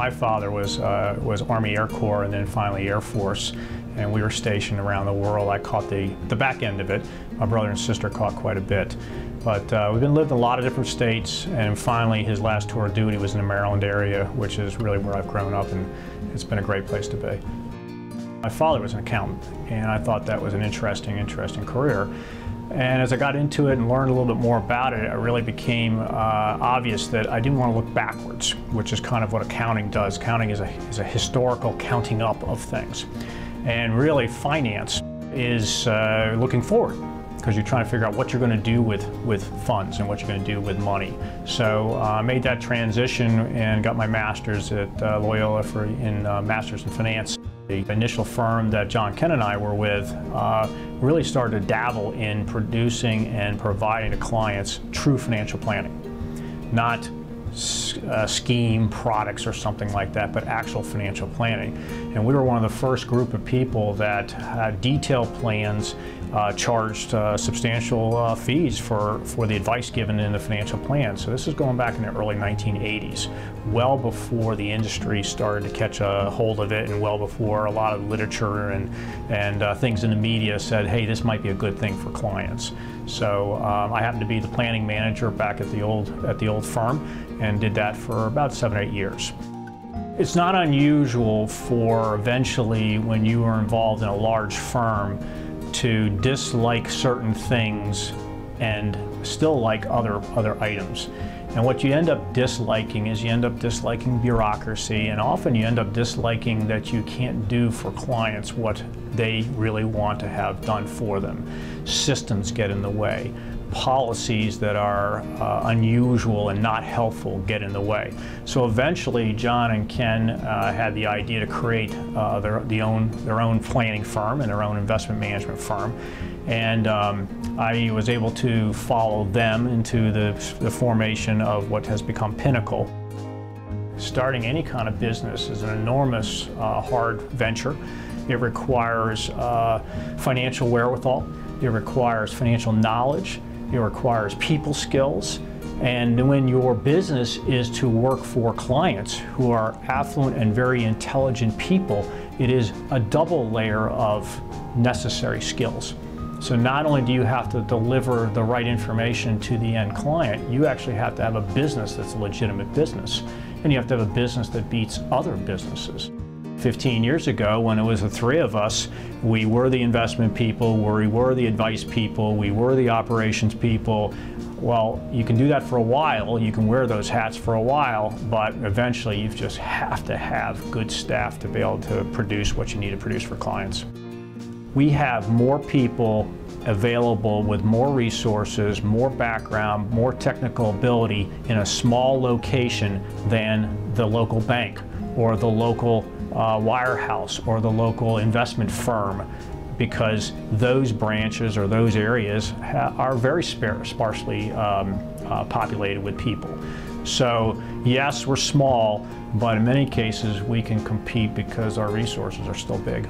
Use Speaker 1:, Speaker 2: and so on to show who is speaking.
Speaker 1: My father was Army Air Corps and then finally Air Force, and we were stationed around the world. I caught the back end of it. My brother and sister caught quite a bit. But we've lived in a lot of different states, and finally his last tour of duty was in the Maryland area, which is really where I've grown up, and it's been a great place to be. My father was an accountant, and I thought that was an interesting career. And as I got into it and learned a little bit more about it, it really became obvious that I didn't want to look backwards, which is kind of what accounting does. Accounting is a historical counting up of things. And really finance is looking forward, because you're trying to figure out what you're going to do with funds and what you're going to do with money. So I made that transition and got my master's at Loyola in Master's in Finance. The initial firm that John Ken and I were with really started to dabble in producing and providing to clients true financial planning. Not scheme products or something like that, but actual financial planning. And we were one of the first group of people that had detailed plans, charged substantial fees for the advice given in the financial plan. So this is going back in the early 1980s, well before the industry started to catch a hold of it, and well before a lot of literature and things in the media said, hey, this might be a good thing for clients. So I happened to be the planning manager back at the old firm, and did that for about 7 or 8 years. It's not unusual for eventually, when you are involved in a large firm, to dislike certain things and still like other items. And what you end up disliking is you end up disliking bureaucracy, and often you end up disliking that you can't do for clients what they really want to have done for them. Systems get in the way. Policies that are unusual and not helpful get in the way. So eventually John and Ken had the idea to create their own planning firm and their own investment management firm. And I was able to follow them into the formation of what has become Pinnacle. Starting any kind of business is an enormous hard venture. It requires financial wherewithal. It requires financial knowledge. It requires people skills. And when your business is to work for clients who are affluent and very intelligent people, it is a double layer of necessary skills. So not only do you have to deliver the right information to the end client, you actually have to have a business that's a legitimate business. And you have to have a business that beats other businesses. 15 years ago, when it was the three of us, we were the investment people, we were the advice people, we were the operations people. Well, you can do that for a while, you can wear those hats for a while, but eventually you just have to have good staff to be able to produce what you need to produce for clients. We have more people available with more resources, more background, more technical ability in a small location than the local bank or the local wirehouse or the local investment firm, because those branches or those areas are very sparsely populated with people. So yes, we're small, but in many cases we can compete because our resources are still big.